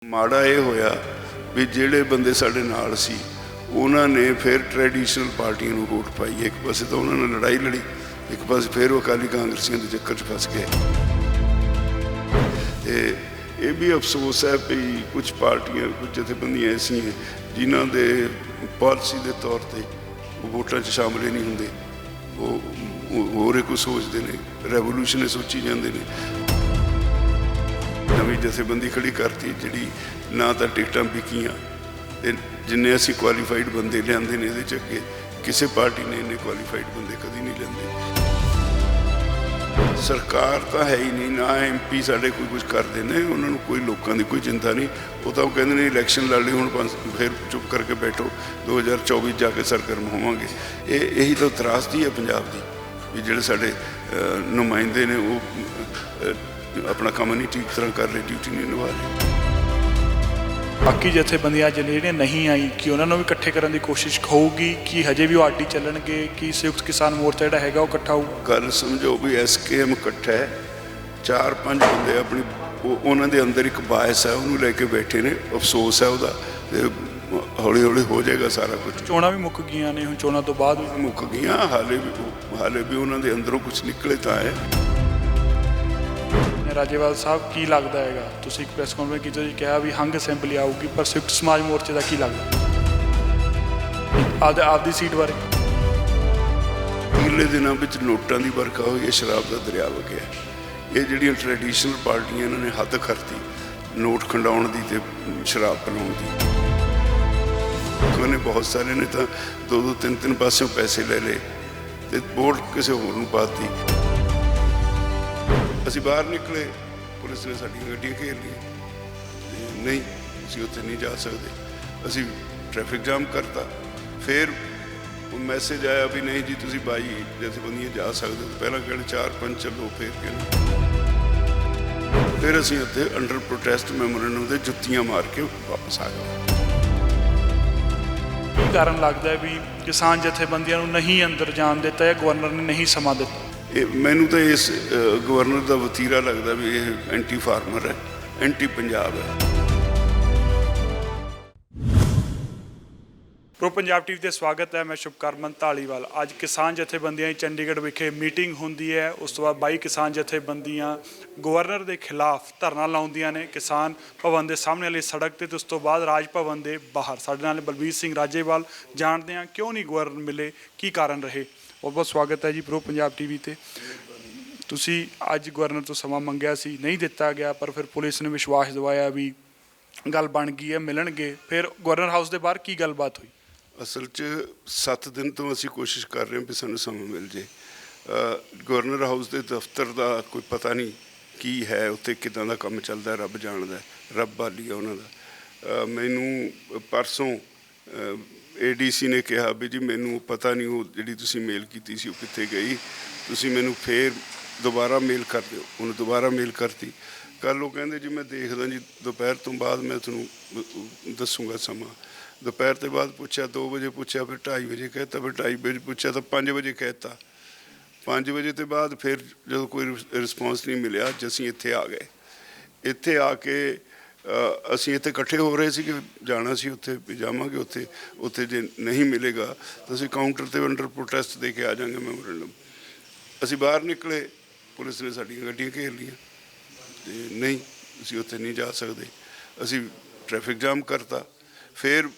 ਮਾੜਾ ਇਹ ਹੋਇਆ ਵੀ ਜਿਹੜੇ ਬੰਦੇ ਸਾਡੇ ਨਾਲ ਸੀ ਉਹਨਾਂ ਨੇ ਫਿਰ ਟ੍ਰੈਡੀਸ਼ਨਲ ਪਾਰਟੀਆਂ ਨੂੰ ਵੋਟ ਪਾਈ। ਇੱਕ ਪਾਸੇ ਤਾਂ ਉਹਨਾਂ ਨੇ ਲੜਾਈ ਲੜੀ, ਇੱਕ ਪਾਸੇ ਫਿਰ ਉਹ ਅਕਾਲੀ ਕਾਂਗਰਸੀਆਂ ਦੇ ਚੱਕਰ 'ਚ ਫਸ ਗਏ। ਤੇ ਇਹ ਵੀ ਅਫਸੋਸ ਹੈ ਵੀ ਕੁਝ ਪਾਰਟੀਆਂ, ਕੁਝ ਜਥੇਬੰਦੀਆਂ ਐਸੀਆਂ ਜਿਨ੍ਹਾਂ ਦੇ ਪਾਲਿਸੀ ਦੇ ਤੌਰ 'ਤੇ ਵੋਟਾਂ 'ਚ ਸ਼ਾਮਲ ਹੀ ਨਹੀਂ ਹੁੰਦੇ। ਉਹ ਹੋਰ ਹੀ ਕੁਝ ਸੋਚਦੇ ਨੇ, ਰੈਵੋਲੂਸ਼ਨ ਸੋਚੀ ਜਾਂਦੇ ਨੇ। ਨਵੀਂ ਜਥੇਬੰਦੀ ਖੜੀ ਕਰਤੀ ਜਿਹੜੀ ਨਾ ਤਾਂ ਟਿਕਟਾਂ ਵਿਕੀਆਂ, ਤੇ ਜਿੰਨੇ ਅਸੀਂ ਕੁਆਲੀਫਾਈਡ ਬੰਦੇ ਲਿਆਂਦੇ ਨੇ ਇਹਦੇ 'ਚ ਅੱਗੇ ਕਿਸੇ ਪਾਰਟੀ ਨੇ ਇੰਨੇ ਕੁਆਲੀਫਾਈਡ ਬੰਦੇ ਕਦੀ ਨਹੀਂ ਲਿਆਂਦੇ। ਸਰਕਾਰ ਤਾਂ ਹੈ ਹੀ ਨਹੀਂ, ਨਾ MP ਸਾਡੇ ਕੋਈ ਕੁਝ ਕਰਦੇ ਨੇ, ਉਹਨਾਂ ਨੂੰ ਕੋਈ ਲੋਕਾਂ ਦੀ ਕੋਈ ਚਿੰਤਾ ਨਹੀਂ। ਉਹ ਤਾਂ ਉਹ ਕਹਿੰਦੇ ਨੇ ਇਲੈਕਸ਼ਨ ਲੜ ਲਈ, ਹੁਣ ਫਿਰ ਚੁੱਪ ਕਰਕੇ ਬੈਠੋ, 2024 ਜਾ ਕੇ ਸਰਗਰਮ ਹੋਵਾਂਗੇ। ਇਹੀ ਤਾਂ ਤਰਾਸਦੀ ਹੈ ਪੰਜਾਬ ਦੀ ਵੀ ਜਿਹੜੇ ਸਾਡੇ ਨੁਮਾਇੰਦੇ ਨੇ ਉਹ ਆਪਣਾ ਕੰਮ ਨਹੀਂ ਠੀਕ ਤਰ੍ਹਾਂ ਕਰ ਰਹੇ, ਡਿਊਟੀ ਨਹੀਂ ਨਿਭਾ ਰਹੇ। ਬਾਕੀ ਜਥੇਬੰਦੀਆਂ ਜਿਹੜੀਆਂ ਨਹੀਂ ਆਈ ਕਿ ਉਹਨਾਂ ਨੂੰ ਵੀ ਇਕੱਠੇ ਕਰਨ ਦੀ ਕੋਸ਼ਿਸ਼ ਹੋਊਗੀ ਕਿ ਹਜੇ ਵੀ ਉਹ ਆਡੀ ਚੱਲਣਗੇ ਕਿ ਸੰਯੁਕਤ ਕਿਸਾਨ ਮੋਰਚਾ ਜਿਹੜਾ ਹੈਗਾ ਉਹ ਇਕੱਠਾ ਹੋਊ? ਗੱਲ ਸਮਝੋ ਵੀ SKM ਇਕੱਠਾ ਹੈ, 4-5 ਬੰਦੇ ਆਪਣੀ ਉਹਨਾਂ ਦੇ ਅੰਦਰ ਇੱਕ ਬਾਇਸ ਹੈ, ਉਹਨੂੰ ਲੈ ਕੇ ਬੈਠੇ ਨੇ। ਅਫਸੋਸ ਹੈ ਉਹਦਾ, ਤੇ ਹੌਲੀ ਹੌਲੀ ਹੋ ਜਾਏਗਾ ਸਾਰਾ ਕੁਝ। ਚੋਣਾਂ ਵੀ ਮੁੱਕ ਗਈਆਂ ਨੇ, ਹੁਣ ਚੋਣਾਂ ਤੋਂ ਬਾਅਦ ਵੀ ਮੁੱਕ ਗਈਆਂ, ਹਾਲੇ ਵੀ ਉਹਨਾਂ ਦੇ ਅੰਦਰੋਂ ਕੁਝ ਨਿਕਲੇ ਤਾਂ ਹੈ। ਰਾਜੇਵਾਲ ਸਾਹਿਬ, ਕੀ ਲੱਗਦਾ ਹੈਗਾ, ਤੁਸੀਂ ਇੱਕ ਪ੍ਰੈਸ ਕਾਨਫਰੰਸ ਕੀਤੀ ਤੁਸੀਂ ਕਿਹਾ ਵੀ ਹੰਗ ਅਸੈਂਬਲੀ ਆਊਗੀ, ਪਰ ਸੰਯੁਕਤ ਸਮਾਜ ਮੋਰਚੇ ਦਾ ਕੀ ਲੱਗਦਾ ਆਪਦੀ ਸੀਟ ਬਾਰੇ? ਪਿਛਲੇ ਦਿਨਾਂ ਵਿੱਚ ਨੋਟਾਂ ਦੀ ਵਰਖਾ ਹੋਈ ਹੈ, ਸ਼ਰਾਬ ਦਾ ਦਰਿਆ ਵਗਿਆ। ਇਹ ਜਿਹੜੀਆਂ ਟ੍ਰੈਡੀਸ਼ਨਲ ਪਾਰਟੀਆਂ ਇਹਨਾਂ ਨੇ ਹੱਦ ਕਰਤੀ ਨੋਟ ਖੰਡਾਉਣ ਦੀ ਤੇ ਸ਼ਰਾਬ ਪਿਲਾਉਣ ਦੀ। ਉਹਨੇ ਬਹੁਤ ਸਾਰੇ ਨੇ ਤਾਂ 2-3 ਪਾਸਿਓਂ ਪੈਸੇ ਲੈ ਲਏ ਤੇ ਵੋਟ ਕਿਸੇ ਹੋਰ ਨੂੰ ਪਾਤੀ। ਅਸੀਂ ਬਾਹਰ ਨਿਕਲੇ, ਪੁਲਿਸ ਨੇ ਸਾਡੀਆਂ ਗੱਡੀਆਂ ਘੇਰ ਲਈਆਂ। ਨਹੀਂ, ਅਸੀਂ ਉੱਥੇ ਨਹੀਂ ਜਾ ਸਕਦੇ। ਅਸੀਂ ਟ੍ਰੈਫਿਕ ਜਾਮ ਕਰਤਾ। ਫਿਰ ਉਹ ਮੈਸੇਜ ਆਇਆ ਵੀ ਨਹੀਂ ਜੀ ਤੁਸੀਂ 22 ਜਥੇਬੰਦੀਆਂ ਜਾ ਸਕਦੇ ਹੋ। ਪਹਿਲਾਂ ਕਹਿੰਦੇ 4-5 ਚੱਲੋ, ਫਿਰ ਅਸੀਂ ਉੱਥੇ ਅੰਡਰ ਪ੍ਰੋਟੈਸਟ ਮੈਮੋਰੈਂਡਮ ਦੇ ਜੁੱਤੀਆਂ ਮਾਰ ਕੇ ਵਾਪਸ ਆ ਗਏ। ਕੀ ਕਾਰਨ ਲੱਗਦਾ ਵੀ ਕਿਸਾਨ ਜਥੇਬੰਦੀਆਂ ਨੂੰ ਨਹੀਂ ਅੰਦਰ ਜਾਣ ਦਿੱਤਾ ਜਾਂ ਗਵਰਨਰ ਨੇ ਨਹੀਂ ਸਮਾਂ ਦਿੱਤਾ? ਮੈਨੂੰ ਤਾਂ ਇਸ ਗਵਰਨਰ ਦਾ ਵਤੀਰਾ ਲੱਗਦਾ ਵੀ ਇਹ ਐਂਟੀ ਫਾਰਮਰ ਹੈ, ਐਂਟੀ ਪੰਜਾਬ ਹੈ। ਪ੍ਰੋ ਪੰਜਾਬ TV ਤੇ ਸਵਾਗਤ ਹੈ। ਮੈਂ ਸ਼ੁਭਕਰਮਨ ਧਾਲੀਵਾਲ। ਅੱਜ ਕਿਸਾਨ ਜਥੇਬੰਦੀਆਂ ਦੀ ਚੰਡੀਗੜ੍ਹ ਵਿਖੇ ਮੀਟਿੰਗ ਹੁੰਦੀ ਹੈ। ਉਸ ਤੋਂ ਬਾਅਦ 22 ਕਿਸਾਨ ਜਥੇਬੰਦੀਆਂ ਗਵਰਨਰ ਦੇ ਖਿਲਾਫ ਧਰਨਾ ਲਾਉਂਦੀਆਂ ਨੇ ਕਿਸਾਨ ਭਵਨ ਦੇ ਸਾਹਮਣੇ ਵਾਲੀ ਸੜਕ 'ਤੇ। ਉਸ ਤੋਂ ਬਾਅਦ ਰਾਜ ਭਵਨ ਦੇ ਬਾਹਰ ਸਾਡੇ ਨਾਲ ਬਲਬੀਰ ਸਿੰਘ ਰਾਜੇਵਾਲ। ਜਾਣਦੇ ਹਾਂ ਕਿਉਂ ਨਹੀਂ ਗਵਰਨਰ ਮਿਲੇ, ਕੀ ਕਾਰਨ ਰਹੇ। ਬਹੁਤ ਬਹੁਤ ਸਵਾਗਤ ਹੈ ਜੀ ਪ੍ਰੋ ਪੰਜਾਬ TV ਤੇ। ਤੁਸੀਂ ਅੱਜ ਗਵਰਨਰ ਤੋਂ ਸਮਾਂ ਮੰਗਿਆ ਸੀ, ਨਹੀਂ ਦਿੱਤਾ ਗਿਆ, ਪਰ ਫਿਰ ਪੁਲਿਸ ਨੇ ਵਿਸ਼ਵਾਸ ਦਿਵਾਇਆ ਵੀ ਗੱਲ ਬਣ ਗਈ ਹੈ, ਮਿਲਣਗੇ। ਫਿਰ ਗਵਰਨਰ ਹਾਊਸ ਦੇ ਬਾਹਰ ਕੀ ਗੱਲਬਾਤ ਹੋਈ? ਅਸਲ 'ਚ 7 ਦਿਨ ਤੋਂ ਅਸੀਂ ਕੋਸ਼ਿਸ਼ ਕਰ ਰਹੇ ਹਾਂ ਵੀ ਸਾਨੂੰ ਸਮਾਂ ਮਿਲ ਜੇ। ਗਵਰਨਰ ਹਾਊਸ ਦੇ ਦਫ਼ਤਰ ਦਾ ਕੋਈ ਪਤਾ ਨਹੀਂ ਕੀ ਹੈ, ਉੱਥੇ ਕਿੱਦਾਂ ਦਾ ਕੰਮ ਚੱਲਦਾ ਰੱਬ ਜਾਣਦਾ, ਰੱਬ ਵਾਲੀ ਆ ਉਹਨਾਂ ਦਾ। ਮੈਨੂੰ ਪਰਸੋਂ ADC ਨੇ ਕਿਹਾ ਵੀ ਜੀ ਮੈਨੂੰ ਪਤਾ ਨਹੀਂ ਉਹ ਜਿਹੜੀ ਤੁਸੀਂ ਮੇਲ ਕੀਤੀ ਸੀ ਉਹ ਕਿੱਥੇ ਗਈ, ਤੁਸੀਂ ਮੈਨੂੰ ਫੇਰ ਦੁਬਾਰਾ ਮੇਲ ਕਰ ਦਿਓ। ਉਹਨੂੰ ਦੁਬਾਰਾ ਮੇਲ ਕਰਤੀ। ਕੱਲ੍ਹ ਉਹ ਕਹਿੰਦੇ ਜੀ ਮੈਂ ਦੇਖਦਾ ਜੀ, ਦੁਪਹਿਰ ਤੋਂ ਬਾਅਦ ਮੈਂ ਤੁਹਾਨੂੰ ਦੱਸੂਗਾ ਸਮਾਂ। ਦੁਪਹਿਰ ਤੋਂ ਬਾਅਦ ਪੁੱਛਿਆ, 2 ਵਜੇ ਪੁੱਛਿਆ, ਫਿਰ 2:30 ਵਜੇ ਕਹਿਤਾ, ਫਿਰ 2:30 ਵਜੇ ਪੁੱਛਿਆ ਤਾਂ 5 ਵਜੇ ਕਹਿਤਾ। 5 ਵਜੇ ਤੋਂ ਬਾਅਦ ਫਿਰ ਜਦੋਂ ਕੋਈ ਰਿਸਪੌਂਸ ਨਹੀਂ ਮਿਲਿਆ, ਅੱਜ ਅਸੀਂ ਇੱਥੇ ਆ ਗਏ। ਇੱਥੇ ਆ ਕੇ ਅਸੀਂ ਇੱਥੇ ਇਕੱਠੇ ਹੋ ਰਹੇ ਸੀ ਕਿ ਜਾਣਾ ਸੀ ਉੱਥੇ ਵੀ ਜਾਵਾਂਗੇ। ਉੱਥੇ ਜੇ ਨਹੀਂ ਮਿਲੇਗਾ ਤਾਂ ਅਸੀਂ ਕਾਊਂਟਰ 'ਤੇ ਅੰਡਰ ਪ੍ਰੋਟੈਸਟ ਦੇ ਕੇ ਆ ਜਾਵਾਂਗੇ ਮੈਮੋਰੈਂਡਮ। ਅਸੀਂ ਬਾਹਰ ਨਿਕਲੇ, ਪੁਲਿਸ ਨੇ ਸਾਡੀਆਂ ਗੱਡੀਆਂ ਘੇਰ ਲਈਆਂ ਤੇ ਨਹੀਂ, ਅਸੀਂ ਉੱਥੇ ਨਹੀਂ ਜਾ ਸਕਦੇ। ਅਸੀਂ ਟ੍ਰੈਫਿਕ ਜਾਮ ਕਰਤਾ। ਫਿਰ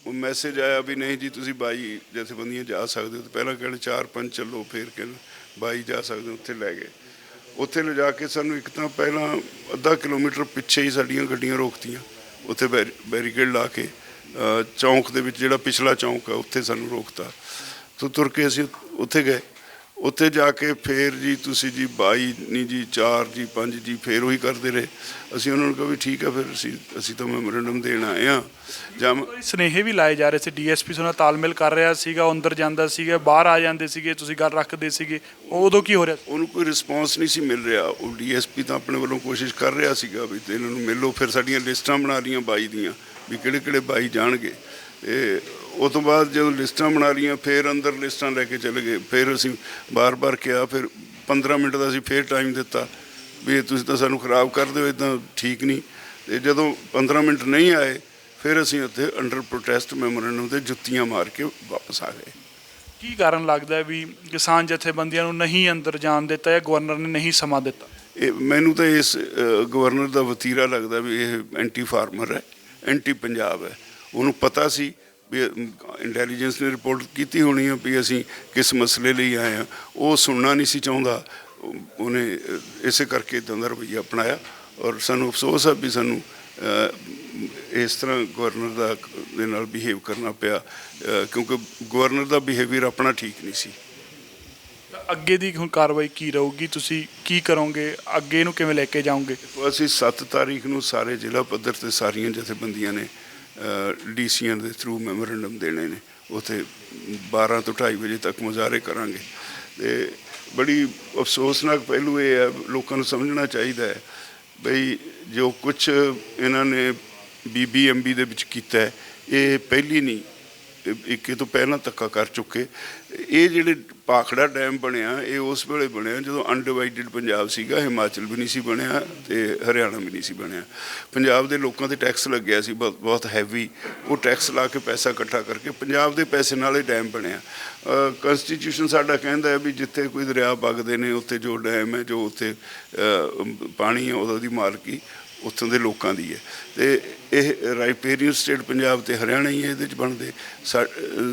ਉਹ ਮੈਸੇਜ ਆਇਆ ਵੀ ਨਹੀਂ ਜੀ ਤੁਸੀਂ 22 ਜਥੇਬੰਦੀਆਂ ਜਾ ਸਕਦੇ ਹੋ। ਪਹਿਲਾਂ ਕਹਿੰਦੇ 4-5 ਚੱਲੋ, ਫਿਰ ਕਹਿੰਦੇ 22 ਜਾ ਸਕਦੇ ਹੋ। ਉੱਥੇ ਲੈ ਗਏ। ਉੱਥੇ ਲਿਜਾ ਕੇ ਸਾਨੂੰ ਇੱਕ ਤਾਂ ਪਹਿਲਾਂ ਅੱਧਾ ਕਿਲੋਮੀਟਰ ਪਿੱਛੇ ਹੀ ਸਾਡੀਆਂ ਗੱਡੀਆਂ ਰੋਕਤੀਆਂ। ਉੱਥੇ ਬੈਰੀਕੇਡ ਲਾ ਕੇ ਚੌਂਕ ਦੇ ਵਿੱਚ, ਜਿਹੜਾ ਪਿਛਲਾ ਚੌਂਕ ਹੈ, ਉੱਥੇ ਸਾਨੂੰ ਰੋਕਤਾ। ਤੋਂ ਤੁਰ ਕੇ ਅਸੀਂ ਉੱਥੇ ਗਏ। ਉੱਥੇ ਜਾ ਕੇ ਫਿਰ ਜੀ ਤੁਸੀਂ ਜੀ 22 ਨਹੀਂ ਜੀ 4 ਜੀ 5 ਜੀ, ਫਿਰ ਉਹੀ ਕਰਦੇ ਰਹੇ। ਅਸੀਂ ਉਹਨਾਂ ਨੂੰ ਕਿਹਾ ਵੀ ਠੀਕ ਹੈ, ਫਿਰ ਅਸੀਂ ਤਾਂ ਮੈਮੋਰੈਂਡਮ ਦੇਣ ਆਏ ਹਾਂ। ਜਾਂ ਸੁਨੇਹੇ ਵੀ ਲਾਏ ਜਾ ਰਹੇ ਸੀ, DSP ਨਾਲ ਤਾਲਮੇਲ ਕਰ ਰਿਹਾ ਸੀਗਾ, ਉਹ ਅੰਦਰ ਜਾਂਦਾ ਸੀਗਾ, ਬਾਹਰ ਆ ਜਾਂਦੇ ਸੀਗੇ, ਤੁਸੀਂ ਗੱਲ ਰੱਖਦੇ ਸੀਗੇ। ਉਦੋਂ ਕੀ ਹੋ ਰਿਹਾ? ਉਹਨੂੰ ਕੋਈ ਰਿਸਪੌਂਸ ਨਹੀਂ ਸੀ ਮਿਲ ਰਿਹਾ। ਉਹ DSP ਤਾਂ ਆਪਣੇ ਵੱਲੋਂ ਕੋਸ਼ਿਸ਼ ਕਰ ਰਿਹਾ ਸੀਗਾ ਵੀ ਇਹਨਾਂ ਨੂੰ ਮਿਲੋ। ਫਿਰ ਸਾਡੀਆਂ ਲਿਸਟਾਂ ਬਣਾ ਲਈਆਂ 22 ਦੀਆਂ ਵੀ ਕਿਹੜੇ 22 ਜਾਣਗੇ। ਅਤੇ ਉਹ ਤੋਂ ਬਾਅਦ ਜਦੋਂ ਲਿਸਟਾਂ ਬਣਾ ਲਈਆਂ, ਫਿਰ ਅੰਦਰ ਲਿਸਟਾਂ ਲੈ ਕੇ ਚਲੇ ਗਏ। ਫਿਰ ਅਸੀਂ ਬਾਰ-ਬਾਰ ਕਿਹਾ, ਫਿਰ 15 ਮਿੰਟ ਦਾ ਅਸੀਂ ਫਿਰ ਟਾਈਮ ਦਿੱਤਾ ਵੀ ਤੁਸੀਂ ਤਾਂ ਸਾਨੂੰ ਖਰਾਬ ਕਰਦੇ ਹੋ, ਇੱਦਾਂ ਠੀਕ ਨਹੀਂ। ਤੇ ਜਦੋਂ 15 ਮਿੰਟ ਨਹੀਂ ਆਏ ਫਿਰ ਅਸੀਂ ਉੱਥੇ ਅੰਡਰ ਪ੍ਰੋਟੈਸਟ ਮੈਮੋਰੈਂਡਮ ਤੇ ਜੁੱਤੀਆਂ ਮਾਰ ਕੇ ਵਾਪਸ ਆ ਗਏ। ਕੀ ਕਾਰਨ ਲੱਗਦਾ ਹੈ ਵੀ ਕਿਸਾਨ ਜਥੇਬੰਦੀਆਂ ਨੂੰ ਨਹੀਂ ਅੰਦਰ ਜਾਣ ਦਿੱਤਾ ਜਾਂ ਗਵਰਨਰ ਨੇ ਨਹੀਂ ਸਮਾਂ ਦਿੱਤਾ? ਇਹ ਮੈਨੂੰ ਤਾਂ ਇਸ ਗਵਰਨਰ ਦਾ ਵਤੀਰਾ ਲੱਗਦਾ ਵੀ ਇਹ ਐਂਟੀ ਫਾਰਮਰ ਹੈ, ਐਂਟੀ ਪੰਜਾਬ ਹੈ। ਉਹਨੂੰ ਪਤਾ ਸੀ ਵੀ ਇੰਟੈਲੀਜੈਂਸ ਨੇ ਰਿਪੋਰਟ ਕੀਤੀ ਹੋਣੀ ਆ ਵੀ ਅਸੀਂ ਕਿਸ ਮਸਲੇ ਲਈ ਆਏ ਹਾਂ, ਉਹ ਸੁਣਨਾ ਨਹੀਂ ਸੀ ਚਾਹੁੰਦਾ। ਉਹਨੇ ਇਸੇ ਕਰਕੇ ਇੱਦਾਂ ਦਾ ਰਵੱਈਆ ਅਪਣਾਇਆ ਔਰ ਸਾਨੂੰ ਅਫਸੋਸ ਹੈ ਵੀ ਸਾਨੂੰ ਇਸ ਤਰ੍ਹਾਂ ਗਵਰਨਰ ਦੇ ਨਾਲ ਬਿਹੇਵ ਕਰਨਾ ਪਿਆ, ਕਿਉਂਕਿ ਗਵਰਨਰ ਦਾ ਬਿਹੇਵੀਅਰ ਆਪਣਾ ਠੀਕ ਨਹੀਂ ਸੀ। ਅੱਗੇ ਦੀ ਹੁਣ ਕਾਰਵਾਈ ਕੀ ਰਹੂਗੀ? ਤੁਸੀਂ ਕੀ ਕਰੋਗੇ? ਅੱਗੇ ਨੂੰ ਕਿਵੇਂ ਲੈ ਕੇ ਜਾਓਗੇ? ਅਸੀਂ 7 ਤਾਰੀਖ ਨੂੰ ਸਾਰੇ ਜ਼ਿਲ੍ਹਾ ਪੱਧਰ ਤੇ ਸਾਰੀਆਂ ਜਥੇਬੰਦੀਆਂ ਨੇ ਡੀਸੀਆਂ ਦੇ ਥਰੂ ਮੈਮੋਰੈਂਡਮ ਦੇਣੇ ਨੇ। ਉੱਥੇ 12 ਤੋਂ 2:30 ਵਜੇ ਤੱਕ ਮੁਜ਼ਾਹਰੇ ਕਰਾਂਗੇ। ਤੇ ਬੜੀ ਅਫਸੋਸਨਾਕ ਪਹਿਲੂ ਇਹ ਹੈ, ਲੋਕਾਂ ਨੂੰ ਸਮਝਣਾ ਚਾਹੀਦਾ ਹੈ ਬਈ ਜੋ ਕੁਛ ਇਹਨਾਂ ਨੇ BBMB ਦੇ ਵਿੱਚ ਕੀਤਾ ਹੈ, ਇਹ ਪਹਿਲੀ ਨਹੀਂ, ਇੱਕ ਤੋਂ ਪਹਿਲਾਂ ਧੱਕਾ ਕਰ ਚੁੱਕੇ। ਇਹ ਜਿਹੜੇ ਭਾਖੜਾ ਡੈਮ ਬਣਿਆ, ਇਹ ਉਸ ਵੇਲੇ ਬਣਿਆ ਜਦੋਂ ਅਨਡਿਵਾਈਡਡ ਪੰਜਾਬ ਸੀਗਾ, ਹਿਮਾਚਲ ਵੀ ਨਹੀਂ ਸੀ ਬਣਿਆ ਤੇ ਹਰਿਆਣਾ ਵੀ ਨਹੀਂ ਸੀ ਬਣਿਆ। ਪੰਜਾਬ ਦੇ ਲੋਕਾਂ 'ਤੇ ਟੈਕਸ ਲੱਗਿਆ ਸੀ ਬਹੁਤ ਹੈਵੀ, ਉਹ ਟੈਕਸ ਲਾ ਕੇ ਪੈਸਾ ਇਕੱਠਾ ਕਰਕੇ ਪੰਜਾਬ ਦੇ ਪੈਸੇ ਨਾਲ ਇਹ ਡੈਮ ਬਣਿਆ। ਕੰਸਟੀਟਿਊਸ਼ਨ ਸਾਡਾ ਕਹਿੰਦਾ ਹੈ ਵੀ ਜਿੱਥੇ ਕੋਈ ਦਰਿਆ ਵਗਦੇ ਨੇ ਉੱਥੇ ਜੋ ਡੈਮ ਹੈ, ਜੋ ਉੱਥੇ ਪਾਣੀ ਹੈ, ਉਹਦੀ ਮਾਲਕੀ ਉੱਥੋਂ ਦੇ ਲੋਕਾਂ ਦੀ ਹੈ। ਤੇ ਇਹ ਰਾਈਪੇਰੀਅਨ ਸਟੇਟ ਪੰਜਾਬ ਤੇ ਹਰਿਆਣਾ ਹੀ ਹੈ ਇਹਦੇ 'ਚ ਬਣਦੇ।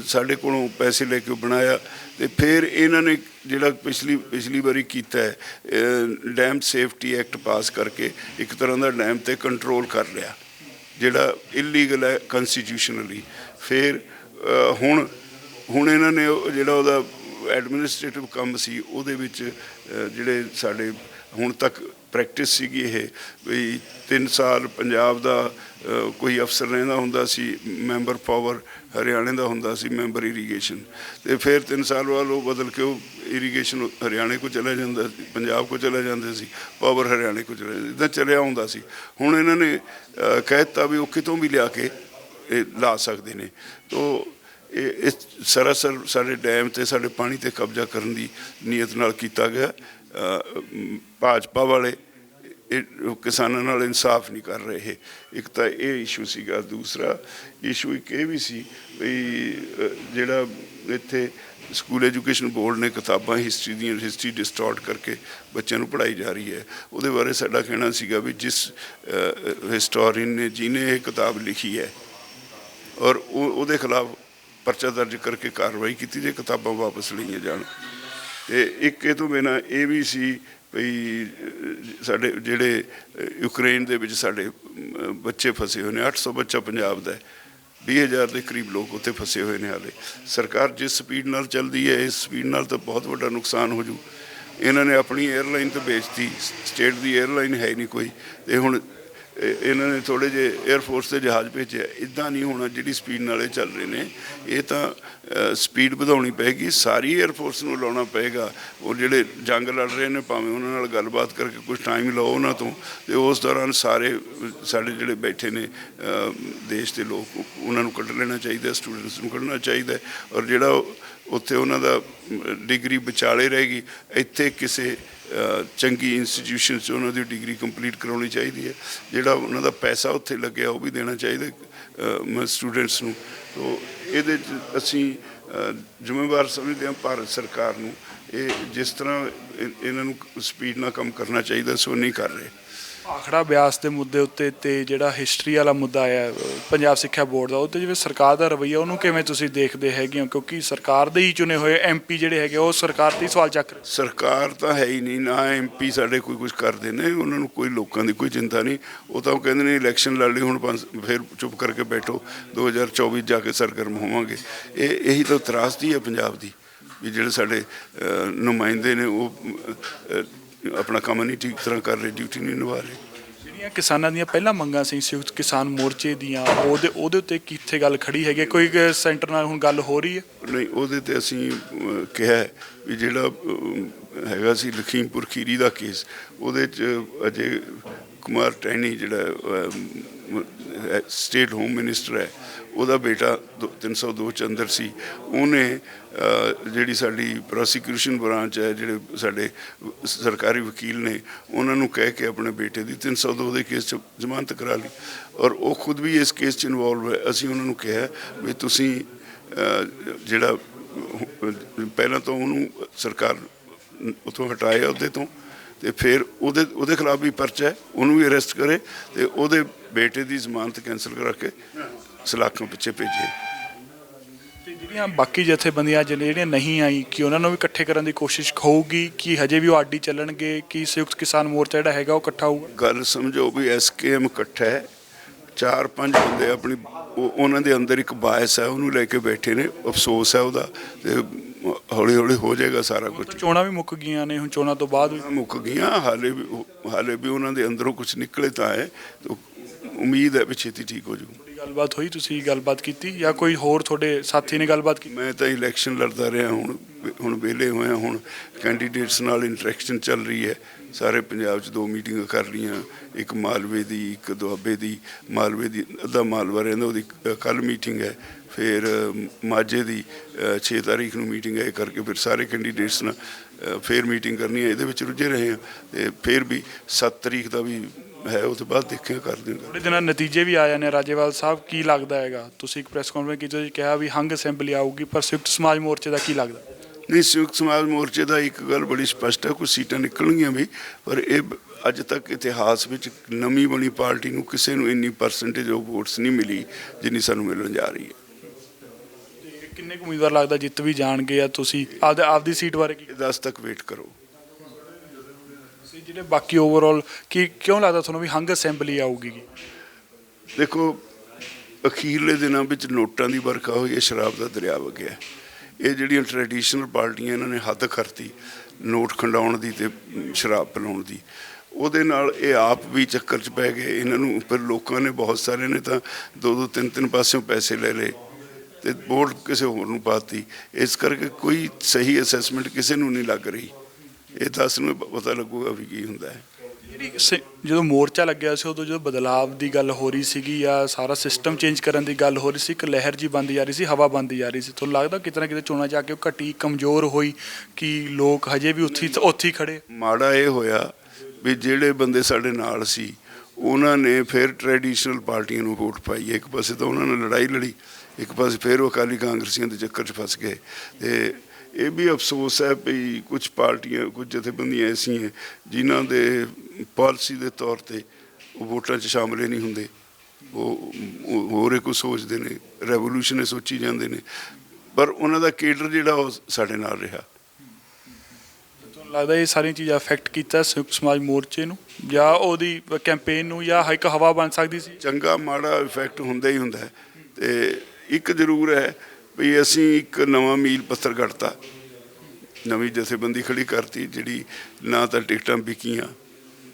ਸਾਡੇ ਕੋਲੋਂ ਪੈਸੇ ਲੈ ਕੇ ਬਣਾਇਆ ਤੇ ਫਿਰ ਇਹਨਾਂ ਨੇ ਜਿਹੜਾ ਪਿਛਲੀ ਵਾਰੀ ਕੀਤਾ ਹੈ, ਡੈਮ ਸੇਫਟੀ ਐਕਟ ਪਾਸ ਕਰਕੇ ਇੱਕ ਤਰ੍ਹਾਂ ਦਾ ਡੈਮ 'ਤੇ ਕੰਟਰੋਲ ਕਰ ਲਿਆ, ਜਿਹੜਾ ਇਲੀਗਲ ਹੈ ਕੰਸਟੀਟਿਊਸ਼ਨਲੀ। ਫਿਰ ਹੁਣ ਇਹਨਾਂ ਨੇ ਜਿਹੜਾ ਉਹਦਾ ਐਡਮਿਨਿਸਟ੍ਰੇਟਿਵ ਕੰਮ ਸੀ ਉਹਦੇ ਵਿੱਚ ਜਿਹੜੇ ਸਾਡੇ ਹੁਣ ਤੱਕ ਪ੍ਰੈਕਟਿਸ ਸੀਗੀ ਇਹ ਵੀ 3 ਸਾਲ ਪੰਜਾਬ ਦਾ ਕੋਈ ਅਫਸਰ ਰਹਿੰਦਾ ਹੁੰਦਾ ਸੀ, ਮੈਂਬਰ ਪਾਵਰ ਹਰਿਆਣੇ ਦਾ ਹੁੰਦਾ ਸੀ, ਮੈਂਬਰ ਇਰੀਗੇਸ਼ਨ, ਤੇ ਫਿਰ 3 ਸਾਲ ਬਾਅਦ ਉਹ ਬਦਲ ਕੇ ਉਹ ਇਰੀਗੇਸ਼ਨ ਹਰਿਆਣੇ ਕੋ ਚਲਾ ਜਾਂਦਾ ਸੀ, ਪੰਜਾਬ ਕੋ ਚਲੇ ਜਾਂਦੇ ਸੀ, ਪਾਵਰ ਹਰਿਆਣੇ ਕੋ ਚਲੇ ਜਾਂਦੇ, ਇੱਦਾਂ ਚੱਲਿਆ ਹੁੰਦਾ ਸੀ। ਹੁਣ ਇਹਨਾਂ ਨੇ ਕਹਿ ਦਿੱਤਾ ਵੀ ਉਹ ਕਿਤੋਂ ਵੀ ਲਿਆ ਕੇ ਇਹ ਲਾ ਸਕਦੇ ਨੇ। ਤੋ ਇਹ ਸਰਾਸਰ ਸਾਡੇ ਡੈਮ ਤੇ ਸਾਡੇ ਪਾਣੀ ਤੇ ਕਬਜ਼ਾ ਕਰਨ ਦੀ ਨੀਅਤ ਨਾਲ ਕੀਤਾ ਗਿਆ। ਭਾਜਪਾ ਵਾਲੇ ਇਹ ਕਿਸਾਨਾਂ ਨਾਲ ਇਨਸਾਫ ਨਹੀਂ ਕਰ ਰਹੇ। ਇੱਕ ਤਾਂ ਇਹ ਇਸ਼ੂ ਸੀਗਾ। ਦੂਸਰਾ ਇਸ਼ੂ ਇੱਕ ਇਹ ਵੀ ਸੀ ਵੀ ਜਿਹੜਾ ਇੱਥੇ ਸਕੂਲ ਐਜੂਕੇਸ਼ਨ ਬੋਰਡ ਨੇ ਕਿਤਾਬਾਂ ਹਿਸਟਰੀ ਡਿਸਟੋਰਟ ਕਰਕੇ ਬੱਚਿਆਂ ਨੂੰ ਪੜ੍ਹਾਈ ਜਾ ਰਹੀ ਹੈ, ਉਹਦੇ ਬਾਰੇ ਸਾਡਾ ਕਹਿਣਾ ਸੀਗਾ ਵੀ ਜਿਸ ਹਿਸਟੋਰੀਅਨ ਨੇ ਜਿਹਨੇ ਇਹ ਕਿਤਾਬ ਲਿਖੀ ਹੈ ਔਰ ਉਹਦੇ ਖਿਲਾਫ ਪਰਚਾ ਦਰਜ ਕਰਕੇ ਕਾਰਵਾਈ ਕੀਤੀ ਜੇ, ਕਿਤਾਬਾਂ ਵਾਪਸ ਲਈਆਂ ਜਾਣ। ਤੇ ਇੱਕ ਇਹ ਤੋਂ ਬਿਨਾਂ ਇਹ ਵੀ ਸੀ ਵੀ ਸਾਡੇ ਜਿਹੜੇ ਯੂਕਰੇਨ ਦੇ ਵਿੱਚ ਸਾਡੇ ਬੱਚੇ ਫਸੇ ਹੋਏ ਨੇ, 800 ਬੱਚਾ ਪੰਜਾਬ ਦਾ, 20,000 ਦੇ ਕਰੀਬ ਲੋਕ ਉੱਥੇ ਫਸੇ ਹੋਏ ਨੇ। ਹਾਲੇ ਸਰਕਾਰ ਜਿਸ ਸਪੀਡ ਨਾਲ ਚੱਲਦੀ ਹੈ, ਇਸ ਸਪੀਡ ਨਾਲ ਤਾਂ ਬਹੁਤ ਵੱਡਾ ਨੁਕਸਾਨ ਹੋ ਜੂ। ਇਹਨਾਂ ਨੇ ਆਪਣੀ 에ਅਰਲਾਈਨ ਤਾਂ ਵੇਚਤੀ, ਸਟੇਟ ਦੀ 에ਅਰਲਾਈਨ ਹੈ ਨਹੀਂ ਕੋਈ, ਤੇ ਹੁਣ ਇਹਨਾਂ ਨੇ ਥੋੜ੍ਹੇ ਜਿਹੇ 에ਅਰਫੋਰਸ ਦੇ ਜਹਾਜ਼ ਭੇਜਿਆ। ਇੱਦਾਂ ਨਹੀਂ ਹੋਣਾ ਜਿਹੜੀ ਸਪੀਡ ਨਾਲ ਇਹ ਚੱਲ ਰਹੇ ਨੇ। ਇਹ ਤਾਂ ਸਪੀਡ ਵਧਾਉਣੀ ਪਏਗੀ, ਸਾਰੀ 에ਅਰਫੋਰਸ ਨੂੰ ਲਾਉਣਾ ਪਏਗਾ। ਉਹ ਜਿਹੜੇ ਜੰਗ ਲੜ ਰਹੇ ਨੇ ਭਾਵੇਂ ਉਹਨਾਂ ਨਾਲ ਗੱਲਬਾਤ ਕਰਕੇ ਕੁਝ ਟਾਈਮ ਲਓ ਉਹਨਾਂ ਤੋਂ, ਤੇ ਉਸ ਦੌਰਾਨ ਸਾਰੇ ਸਾਡੇ ਜਿਹੜੇ ਬੈਠੇ ਨੇ ਦੇਸ਼ ਦੇ ਲੋਕ, ਉਹਨਾਂ ਨੂੰ ਕੱਢ ਲੈਣਾ ਚਾਹੀਦਾ, ਸਟੂਡੈਂਟਸ ਨੂੰ ਕੱਢਣਾ ਚਾਹੀਦਾ। ਔਰ ਜਿਹੜਾ ਉੱਥੇ ਉਹਨਾਂ ਦਾ ਡਿਗਰੀ ਵਿਚਾਲੇ ਰਹੇਗੀ, ਇੱਥੇ ਕਿਸੇ ਚੰਗੀ ਇੰਸਟੀਟਿਊਸ਼ਨ 'ਚ ਉਹਨਾਂ ਦੀ ਡਿਗਰੀ ਕੰਪਲੀਟ ਕਰਾਉਣੀ ਚਾਹੀਦੀ ਹੈ। ਜਿਹੜਾ ਉਹਨਾਂ ਦਾ ਪੈਸਾ ਉੱਥੇ ਲੱਗਿਆ ਉਹ ਵੀ ਦੇਣਾ ਚਾਹੀਦਾ ਸਟੂਡੈਂਟਸ ਨੂੰ। ਤੋ ਇਹਦੇ 'ਚ ਅਸੀਂ ਜ਼ਿੰਮੇਵਾਰ ਸਮਝਦੇ ਹਾਂ ਭਾਰਤ ਸਰਕਾਰ ਨੂੰ। ਇਹ ਜਿਸ ਤਰ੍ਹਾਂ ਇਹਨਾਂ ਨੂੰ ਸਪੀਡ ਨਾਲ ਕੰਮ ਕਰਨਾ ਚਾਹੀਦਾ ਸੋ ਨਹੀਂ ਕਰ ਰਹੇ। ਭਾਖੜਾ ਬਿਆਸ ਦੇ ਮੁੱਦੇ ਉੱਤੇ ਤੇ ਜਿਹੜਾ ਹਿਸਟਰੀ ਵਾਲਾ ਮੁੱਦਾ ਆਇਆ ਪੰਜਾਬ ਸਿੱਖਿਆ ਬੋਰਡ ਦਾ, ਉਹ 'ਤੇ ਜਿਵੇਂ ਸਰਕਾਰ ਦਾ ਰਵੱਈਆ ਉਹਨੂੰ ਕਿਵੇਂ ਤੁਸੀਂ ਦੇਖਦੇ ਹੈਗੇ ਹੋ? ਕਿਉਂਕਿ ਸਰਕਾਰ ਦੇ ਹੀ ਚੁਣੇ ਹੋਏ MP ਜਿਹੜੇ ਹੈਗੇ ਉਹ ਸਰਕਾਰ 'ਤੇ ਹੀ ਸਵਾਲ ਚੱਕ ਰਹੇ। ਸਰਕਾਰ ਤਾਂ ਹੈ ਹੀ ਨਹੀਂ, ਨਾ MP ਸਾਡੇ ਕੋਈ ਕੁਝ ਕਰਦੇ ਨੇ, ਉਹਨਾਂ ਨੂੰ ਕੋਈ ਲੋਕਾਂ ਦੀ ਕੋਈ ਚਿੰਤਾ ਨਹੀਂ। ਉਹ ਤਾਂ ਕਹਿੰਦੇ ਨੇ ਇਲੈਕਸ਼ਨ ਲੜ ਲਈ, ਹੁਣ ਫਿਰ ਚੁੱਪ ਕਰਕੇ ਬੈਠੋ, 2024 ਜਾ ਕੇ ਸਰਗਰਮ ਹੋਵਾਂਗੇ। ਇਹੀ ਤਾਂ ਤਰਾਸਦੀ ਹੈ ਪੰਜਾਬ ਦੀ ਵੀ ਜਿਹੜੇ ਸਾਡੇ ਨੁਮਾਇੰਦੇ ਨੇ ਉਹ ਆਪਣਾ ਕੰਮ ਨਹੀਂ ਠੀਕ ਤਰ੍ਹਾਂ ਕਰ ਰਹੇ, ਡਿਊਟੀ ਨਹੀਂ ਨਿਭਾ ਰਹੇ। ਜਿਹੜੀਆਂ ਕਿਸਾਨਾਂ ਦੀਆਂ ਪਹਿਲਾਂ ਮੰਗਾਂ ਸੀ ਸੰਯੁਕਤ ਕਿਸਾਨ ਮੋਰਚੇ ਦੀਆਂ, ਉਹਦੇ ਉੱਤੇ ਕਿੱਥੇ ਗੱਲ ਖੜੀ ਹੈਗੀ? ਕੋਈ ਸੈਂਟਰ ਨਾਲ ਹੁਣ ਗੱਲ ਹੋ ਰਹੀ ਹੈ? ਨਹੀਂ, ਉਹਦੇ 'ਤੇ ਅਸੀਂ ਕਿਹਾ ਵੀ ਜਿਹੜਾ ਹੈਗਾ ਸੀ ਲਖੀਮਪੁਰ ਖੀਰੀ ਦਾ ਕੇਸ, ਉਹਦੇ 'ਚ ਅਜੇ ਕੁਮਾਰ ਟੈਣੀ ਜਿਹੜਾ ਸਟੇਟ ਹੋਮ ਮਿਨਿਸਟਰ ਹੈ, ਉਹਦਾ ਬੇਟਾ 302 ਚ ਅੰਦਰ ਸੀ। ਉਹਨੇ ਜਿਹੜੀ ਸਾਡੀ ਪ੍ਰੋਸੀਕਿਊਸ਼ਨ ਬ੍ਰਾਂਚ ਹੈ, ਜਿਹੜੇ ਸਾਡੇ ਸਰਕਾਰੀ ਵਕੀਲ ਨੇ, ਉਹਨਾਂ ਨੂੰ ਕਹਿ ਕੇ ਆਪਣੇ ਬੇਟੇ ਦੀ 302 ਦੇ ਕੇਸ 'ਚ ਜ਼ਮਾਨਤ ਕਰਾ ਲਈ, ਔਰ ਉਹ ਖੁਦ ਵੀ ਇਸ ਕੇਸ 'ਚ ਇਨਵੋਲਵ ਹੈ। ਅਸੀਂ ਉਹਨਾਂ ਨੂੰ ਕਿਹਾ ਵੀ ਤੁਸੀਂ ਜਿਹੜਾ ਪਹਿਲਾਂ ਤਾਂ ਉਹਨੂੰ ਸਰਕਾਰ ਉੱਥੋਂ ਹਟਾਇਆ ਅਹੁਦੇ ਤੋਂ, ਤੇ ਫਿਰ ਉਹਦੇ ਖਿਲਾਫ ਵੀ ਪਰਚਾ ਹੈ, ਉਹਨੂੰ ਵੀ ਅਰੈਸਟ ਕਰੇ, ਤੇ ਉਹਦੇ ਬੇਟੇ ਦੀ ਜ਼ਮਾਨਤ ਕੈਂਸਲ ਕਰਾ ਕੇ ਸਲਾਖਾਂ ਪਿੱਛੇ ਭੇਜੇ। ਤੇ ਜਿਹੜੀਆਂ ਬਾਕੀ ਜਥੇਬੰਦੀਆਂ ਜਿਹੜੀਆਂ ਨਹੀਂ ਆਈ, ਕਿ ਉਹਨਾਂ ਨੂੰ ਵੀ ਇਕੱਠੇ ਕਰਨ ਦੀ ਕੋਸ਼ਿਸ਼ ਹੋਊਗੀ, ਕਿ ਹਜੇ ਵੀ ਉਹ ਆਡੀ ਚੱਲਣਗੇ, ਕਿ ਸੰਯੁਕਤ ਕਿਸਾਨ ਮੋਰਚਾ ਜਿਹੜਾ ਹੈਗਾ ਉਹ ਇਕੱਠਾ ਹੋਊਗਾ? ਗੱਲ ਸਮਝੋ ਵੀ SKM ਇਕੱਠਾ ਹੈ, 4-5 ਬੰਦੇ ਆਪਣੀ ਉਹਨਾਂ ਦੇ ਅੰਦਰ ਇੱਕ ਬਾਇਸ ਹੈ, ਉਹਨੂੰ ਲੈ ਕੇ ਬੈਠੇ ਨੇ, ਅਫਸੋਸ ਹੈ ਉਹਦਾ, ਤੇ ਹੌਲੀ ਹੌਲੀ ਹੋ ਜਾਏਗਾ ਸਾਰਾ ਕੁਝ। ਚੋਣਾਂ ਵੀ ਮੁੱਕ ਗਈਆਂ ਨੇ, ਹੁਣ ਚੋਣਾਂ ਤੋਂ ਬਾਅਦ ਵੀ ਮੁੱਕ ਗਈਆਂ, ਹਾਲੇ ਵੀ ਉਹਨਾਂ ਦੇ ਅੰਦਰੋਂ ਕੁਝ ਨਿਕਲੇ ਤਾਂ ਹੈ, ਉਮੀਦ ਹੈ ਵੀ ਛੇਤੀ ਠੀਕ ਹੋ ਜਾਊ। ਗੱਲਬਾਤ ਹੋਈ, ਤੁਸੀਂ ਗੱਲਬਾਤ ਕੀਤੀ ਜਾਂ ਕੋਈ ਹੋਰ ਤੁਹਾਡੇ ਸਾਥੀ ਨੇ ਗੱਲਬਾਤ ਕੀਤੀ? ਮੈਂ ਤਾਂ ਇਲੈਕਸ਼ਨ ਲੜਦਾ ਰਿਹਾ, ਹੁਣ ਵਿਹਲੇ ਹੋਏ ਹਾਂ, ਹੁਣ ਕੈਂਡੀਡੇਟਸ ਨਾਲ ਇੰਟਰੈਕਸ਼ਨ ਚੱਲ ਰਹੀ ਹੈ। ਸਾਰੇ ਪੰਜਾਬ 'ਚ 2 ਮੀਟਿੰਗਾਂ ਕਰ ਲਈਆਂ, ਇੱਕ ਮਾਲਵੇ ਦੀ, ਇੱਕ ਦੁਆਬੇ ਦੀ। ਮਾਲਵੇ ਦੀ ਅੱਧਾ ਮਾਲਵਾ ਰਹਿੰਦਾ, ਉਹਦੀ ਕੱਲ੍ਹ ਮੀਟਿੰਗ ਹੈ। ਫਿਰ ਮਾਝੇ ਦੀ 6 ਤਾਰੀਖ ਨੂੰ ਮੀਟਿੰਗ ਹੈ, ਕਰਕੇ ਫਿਰ ਸਾਰੇ ਕੈਂਡੀਡੇਟਸ ਨਾਲ ਫਿਰ ਮੀਟਿੰਗ ਕਰਨੀ ਹੈ। ਇਹਦੇ ਵਿੱਚ ਰੁੱਝੇ ਰਹੇ ਹਾਂ, ਅਤੇ ਫਿਰ ਵੀ 7 ਤਰੀਕ ਦਾ ਵੀ ਹੈ, ਉਹ ਤੋਂ ਬਾਅਦ ਦੇਖਿਆ ਕਰਦੇ ਹਾਂ। ਥੋੜੇ ਦਿਨਾਂ ਨਤੀਜੇ ਵੀ ਆ ਜਾਣੇ। ਰਾਜੇਵਾਲ ਸਾਹਿਬ, ਕੀ ਲੱਗਦਾ ਹੈਗਾ? ਤੁਸੀਂ ਇੱਕ ਪ੍ਰੈਸ ਕਾਨਫਰੰਸ ਕੀਤੀ, ਤੁਸੀਂ ਕਿਹਾ ਵੀ ਹੰਗ ਅਸੈਂਬਲੀ ਆਊਗੀ, ਪਰ ਸੰਯੁਕਤ ਸਮਾਜ ਮੋਰਚੇ ਦਾ ਕੀ ਲੱਗਦਾ? ਨਹੀਂ, ਸੰਯੁਕਤ ਸਮਾਜ ਮੋਰਚੇ ਦਾ ਇੱਕ ਗੱਲ ਬੜੀ ਸਪਸ਼ਟ ਹੈ, ਕੁਝ ਸੀਟਾਂ ਨਿਕਲਣਗੀਆਂ ਵੀ, ਪਰ ਇਹ ਅੱਜ ਤੱਕ ਇਤਿਹਾਸ ਵਿੱਚ ਨਵੀਂ ਬਣੀ ਪਾਰਟੀ ਨੂੰ ਕਿਸੇ ਨੂੰ ਇੰਨੀ ਪਰਸੈਂਟੇਜ ਆਫ ਵੋਟਸ ਨਹੀਂ ਮਿਲੀ ਜਿੰਨੀ ਸਾਨੂੰ ਮਿਲਣ ਜਾ ਰਹੀ ਹੈ। ਕਿੰਨੇ ਕੁ ਉਮੀਦਵਾਰ ਲੱਗਦਾ ਜਿੱਤ ਵੀ ਜਾਣਗੇ, ਜਾਂ ਤੁਸੀਂ ਆਪਦੀ ਸੀਟ ਬਾਰੇ ਕੀ? 10 ਤੱਕ ਵੇਟ ਕਰੋ। ਜਿਹੜੇ ਬਾਕੀ ਓਵਰਆਲ ਕਿਉਂ ਲੱਗਦਾ ਤੁਹਾਨੂੰ ਵੀ ਹੰਗ ਅਸੈਂਬਲੀ ਆਊਗੀ? ਦੇਖੋ, ਅਖੀਰਲੇ ਦਿਨਾਂ ਵਿੱਚ ਨੋਟਾਂ ਦੀ ਵਰਖਾ ਹੋਈ ਹੈ, ਸ਼ਰਾਬ ਦਾ ਦਰਿਆ ਵਗਿਆ। ਇਹ ਜਿਹੜੀਆਂ ਟਰੈਡੀਸ਼ਨਲ ਪਾਰਟੀਆਂ, ਇਹਨਾਂ ਨੇ ਹੱਦ ਕਰਤੀ ਨੋਟ ਖੰਡਾਉਣ ਦੀ ਤੇ ਸ਼ਰਾਬ ਪਿਲਾਉਣ ਦੀ। ਉਹਦੇ ਨਾਲ ਇਹ ਆਪ ਵੀ ਚੱਕਰ 'ਚ ਪੈ ਗਏ। ਇਹਨਾਂ ਨੂੰ ਫਿਰ ਲੋਕਾਂ ਨੇ, ਬਹੁਤ ਸਾਰੇ ਨੇ ਤਾਂ 2-2, 3-3 ਪਾਸਿਓਂ ਪੈਸੇ ਲੈ ਲਏ, ਤੇ ਵੋਟ ਕਿਸੇ ਹੋਰ ਨੂੰ ਪਾਤੀ। ਇਸ ਕਰਕੇ ਕੋਈ ਸਹੀ ਅਸੈਸਮੈਂਟ ਕਿਸੇ ਨੂੰ ਨਹੀਂ ਲੱਗ ਰਹੀ। ਇਹ 10 ਨੂੰ ਪਤਾ ਲੱਗੂਗਾ ਵੀ ਕੀ ਹੁੰਦਾ ਹੈ। ਜਦੋਂ ਮੋਰਚਾ ਲੱਗਿਆ ਸੀ, ਉਦੋਂ ਜਦੋਂ ਬਦਲਾਵ ਦੀ ਗੱਲ ਹੋ ਰਹੀ ਸੀਗੀ, ਜਾਂ ਸਾਰਾ ਸਿਸਟਮ ਚੇਂਜ ਕਰਨ ਦੀ ਗੱਲ ਹੋ ਰਹੀ ਸੀ, ਇੱਕ ਲਹਿਰ ਜੀ ਬਣਦੀ ਜਾ ਰਹੀ ਸੀ, ਹਵਾ ਬਣਦੀ ਜਾ ਰਹੀ ਸੀ। ਤੁਹਾਨੂੰ ਲੱਗਦਾ ਕਿਤੇ ਨਾ ਕਿਤੇ ਚੋਣਾਂ ਜਾ ਕੇ ਉਹ ਘਟੀ, ਕਮਜ਼ੋਰ ਹੋਈ, ਕਿ ਲੋਕ ਹਜੇ ਵੀ ਉੱਥੇ ਹੀ ਖੜੇ? ਮਾੜਾ ਇਹ ਹੋਇਆ ਵੀ ਜਿਹੜੇ ਬੰਦੇ ਸਾਡੇ ਨਾਲ ਸੀ, ਉਹਨਾਂ ਨੇ ਫਿਰ ਟਰੈਡੀਸ਼ਨਲ ਪਾਰਟੀਆਂ ਨੂੰ ਵੋਟ ਪਾਈ। ਇੱਕ ਪਾਸੇ ਤਾਂ ਉਹਨਾਂ ਨੇ ਲੜਾਈ ਲੜੀ, ਇੱਕ ਪਾਸੇ ਫਿਰ ਉਹ ਅਕਾਲੀ ਕਾਂਗਰਸੀਆਂ ਦੇ ਚੱਕਰ 'ਚ ਫਸ ਗਏ। ਤੇ ਇਹ ਵੀ ਅਫਸੋਸ ਹੈ ਵੀ ਕੁਝ ਪਾਰਟੀਆਂ, ਕੁਝ ਜਥੇਬੰਦੀਆਂ ਐਸੀਆਂ ਜਿਨ੍ਹਾਂ ਦੇ ਪਾਲਿਸੀ ਦੇ ਤੌਰ 'ਤੇ ਉਹ ਵੋਟਾਂ 'ਚ ਸ਼ਾਮਲ ਹੀ ਨਹੀਂ ਹੁੰਦੇ। ਉਹ ਹੋਰ ਹੀ ਕੁਝ ਸੋਚਦੇ ਨੇ, ਰੈਵੋਲੂਸ਼ਨ ਇਹ ਸੋਚੀ ਜਾਂਦੇ ਨੇ, ਪਰ ਉਹਨਾਂ ਦਾ ਕੇਡਰ ਜਿਹੜਾ ਉਹ ਸਾਡੇ ਨਾਲ ਰਿਹਾ। ਤੁਹਾਨੂੰ ਲੱਗਦਾ ਇਹ ਸਾਰੀਆਂ ਚੀਜ਼ਾਂ ਅਫੈਕਟ ਕੀਤਾ ਸੰਯੁਕਤ ਸਮਾਜ ਮੋਰਚੇ ਨੂੰ, ਜਾਂ ਉਹਦੀ ਕੈਂਪੇਨ ਨੂੰ, ਜਾਂ ਇੱਕ ਹਵਾ ਬਣ ਸਕਦੀ ਸੀ? ਚੰਗਾ ਮਾੜਾ ਇਫੈਕਟ ਹੁੰਦਾ ਹੀ ਹੁੰਦਾ ਹੈ। ਤੇ ਇੱਕ ਜ਼ਰੂਰ ਹੈ ਵੀ ਅਸੀਂ ਇੱਕ ਨਵਾਂ ਮੀਲ ਪੱਥਰ ਘੜਤਾ, ਨਵੀਂ ਜਥੇਬੰਦੀ ਖੜੀ ਕਰਤੀ, ਜਿਹੜੀ ਨਾ ਤਾਂ ਟਿਕਟਾਂ ਵਿਕੀਆਂ,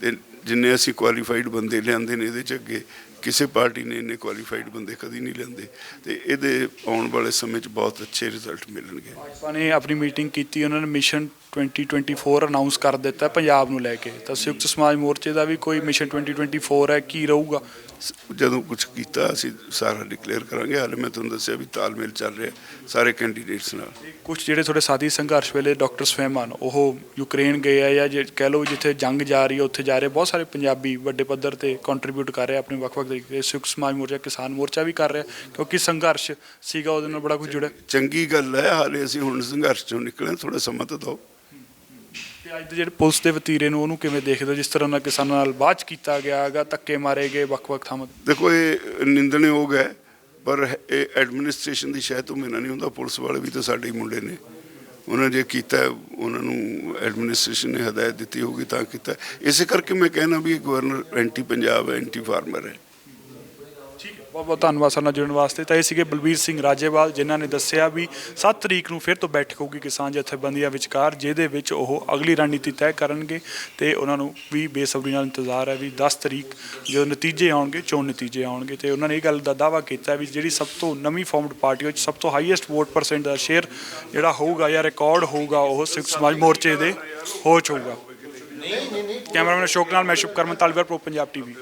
ਤੇ ਜਿੰਨੇ ਅਸੀਂ ਕੁਆਲੀਫਾਈਡ ਬੰਦੇ ਲਿਆਂਦੇ ਨੇ, ਇਹਦੇ 'ਚ ਅੱਗੇ ਕਿਸੇ ਪਾਰਟੀ ਨੇ ਇੰਨੇ ਕੁਆਲੀਫਾਈਡ ਬੰਦੇ ਕਦੀ ਨਹੀਂ ਲਿਆਂਦੇ, ਤੇ ਇਹਦੇ ਆਉਣ ਵਾਲੇ ਸਮੇਂ 'ਚ ਬਹੁਤ ਅੱਛੇ ਰਿਜ਼ਲਟ ਮਿਲਣਗੇ। ਭਾਜਪਾ ਨੇ ਆਪਣੀ ਮੀਟਿੰਗ ਕੀਤੀ, ਉਹਨਾਂ ਨੇ ਮਿਸ਼ਨ 2024 ਅਨਾਊਂਸ ਕਰ ਦਿੱਤਾ ਪੰਜਾਬ ਨੂੰ ਲੈ ਕੇ, ਤਾਂ ਸੰਯੁਕਤ ਸਮਾਜ ਮੋਰਚੇ ਦਾ ਵੀ ਕੋਈ ਮਿਸ਼ਨ 2024 ਹੈ? ਕੀ ਰਹੂਗਾ? ਜਦੋਂ ਕੁਝ ਕੀਤਾ ਅਸੀਂ ਸਾਰਾ ਡਿਕਲੇਅਰ ਕਰਾਂਗੇ। ਹਾਲੇ ਮੈਂ ਤੁਹਾਨੂੰ ਦੱਸਿਆ ਵੀ ਤਾਲਮੇਲ ਚੱਲ ਰਿਹਾ ਸਾਰੇ ਕੈਂਡੀਡੇਟਸ ਨਾਲ। ਕੁਝ ਜਿਹੜੇ ਤੁਹਾਡੇ ਸਾਥੀ ਸੰਘਰਸ਼ ਵੇਲੇ ਡਾਕਟਰ ਸਵੈਮਾਨ, ਉਹ ਯੂਕਰੇਨ ਗਏ ਆ, ਜਾਂ ਜੇ ਕਹਿ ਲਓ ਜਿੱਥੇ ਜੰਗ ਜਾ ਰਹੀ ਹੈ ਉੱਥੇ ਜਾ ਰਹੇ। ਬਹੁਤ ਸਾਰੇ ਪੰਜਾਬੀ ਵੱਡੇ ਪੱਧਰ ਤੇ ਕੰਟਰੀਬਿਊਟ ਕਰ ਰਹੇ ਆਪਣੇ ਵੱਖ-ਵੱਖ ਤਰੀਕੇ। ਸੰਯੁਕਤ ਸਮਾਜ ਮੋਰਚਾ, ਕਿਸਾਨ ਮੋਰਚਾ ਵੀ ਕਰ ਰਿਹਾ, ਕਿਉਂਕਿ ਸੰਘਰਸ਼ ਸੀਗਾ ਉਹਦੇ ਨਾਲ ਬੜਾ ਕੁਝ ਜੁੜਿਆ। ਚੰਗੀ ਗੱਲ ਹੈ, ਹਾਲੇ ਅਸੀਂ ਹੁਣ ਸੰਘਰਸ਼ 'ਚੋਂ ਨਿਕਲੇ, ਥੋੜ੍ਹਾ ਸਮਾਂ ਤਾਂ ਦਿਓ। ਅੱਜ ਦੇ ਜਿਹੜੇ ਪੁਲਿਸ ਦੇ ਵਤੀਰੇ ਨੂੰ, ਉਹਨੂੰ ਕਿਵੇਂ ਦੇਖਦੇ ਹੋ? ਜਿਸ ਤਰ੍ਹਾਂ ਨਾਲ ਕਿਸਾਨਾਂ ਨਾਲ ਬਾਅਦ 'ਚ ਕੀਤਾ ਗਿਆ ਹੈਗਾ, ਧੱਕੇ ਮਾਰੇ ਗਏ ਵੱਖ-ਵੱਖ ਥਾਵਾਂ। ਦੇਖੋ, ਇਹ ਨਿੰਦਣਯੋਗ ਹੈ, ਪਰ ਇਹ ਐਡਮਿਨਿਸਟ੍ਰੇਸ਼ਨ ਦੀ ਸ਼ਾਇਦ ਤੋਂ ਮੇਨਾ ਨਹੀਂ ਹੁੰਦਾ। ਪੁਲਿਸ ਵਾਲੇ ਵੀ ਤਾਂ ਸਾਡੇ ਹੀ ਮੁੰਡੇ ਨੇ, ਉਹਨਾਂ ਜੇ ਕੀਤਾ ਉਹਨਾਂ ਨੂੰ ਐਡਮਿਨਿਸਟ੍ਰੇਸ਼ਨ ਨੇ ਹਦਾਇਤ ਦਿੱਤੀ ਹੋਊਗੀ ਤਾਂ ਕੀਤਾ। ਇਸੇ ਕਰਕੇ ਮੈਂ ਕਹਿਣਾ ਵੀ ਗਵਰਨਰ ਐਂਟੀ ਪੰਜਾਬ ਹੈ, ਐਂਟੀ ਫਾਰਮਰ ਹੈ। ਬਹੁਤ ਬਹੁਤ ਧੰਨਵਾਦ ਸਾਡੇ ਨਾਲ ਜੁੜਨ ਵਾਸਤੇ। ਤਾਂ ਇਹ ਸੀਗੇ ਬਲਬੀਰ ਸਿੰਘ ਰਾਜੇਵਾਲ, ਜਿਨ੍ਹਾਂ ਨੇ ਦੱਸਿਆ ਵੀ 7 ਤਰੀਕ ਨੂੰ ਫਿਰ ਤੋਂ ਬੈਠਕ ਹੋਊਗੀ ਕਿਸਾਨ ਜਥੇਬੰਦੀਆਂ ਵਿਚਕਾਰ, ਜਿਹਦੇ ਵਿੱਚ ਉਹ ਅਗਲੀ ਰਣਨੀਤੀ ਤੈਅ ਕਰਨਗੇ। ਤੇ ਉਹਨਾਂ ਨੂੰ ਵੀ ਬੇਸਬਰੀ ਨਾਲ ਇੰਤਜ਼ਾਰ ਹੈ ਵੀ 10 ਤਰੀਕ ਜਦੋਂ ਨਤੀਜੇ ਆਉਣਗੇ, ਚੋਣ ਨਤੀਜੇ ਆਉਣਗੇ, ਤੇ ਉਹਨਾਂ ਨੇ ਇਹ ਗੱਲ ਦਾ ਦਾਅਵਾ ਕੀਤਾ ਵੀ ਜਿਹੜੀ ਸਭ ਤੋਂ ਨਵੀਂ ਫਾਰਮਡ ਪਾਰਟੀ ਵਿੱਚ ਸਭ ਤੋਂ ਹਾਈਐਸਟ ਵੋਟ ਪਰਸੈਂਟ ਦਾ ਸ਼ੇਅਰ ਜਿਹੜਾ ਹੋਊਗਾ ਜਾਂ ਰਿਕਾਰਡ ਹੋਊਗਾ, ਉਹ ਸੰਯੁਕਤ ਸਮਾਜ ਮੋਰਚੇ ਦੇ ਹੋ 'ਚ ਹੋਊਗਾ। ਕੈਮਰਾਮੈਨ ਅਸ਼ੋਕ ਨਾਲ ਮੈਂ ਸ਼ੁਭਕਰਮਨ ਧਾਲੀਵਾਲ, ਪ੍ਰੋ ਪੰਜਾਬ TV।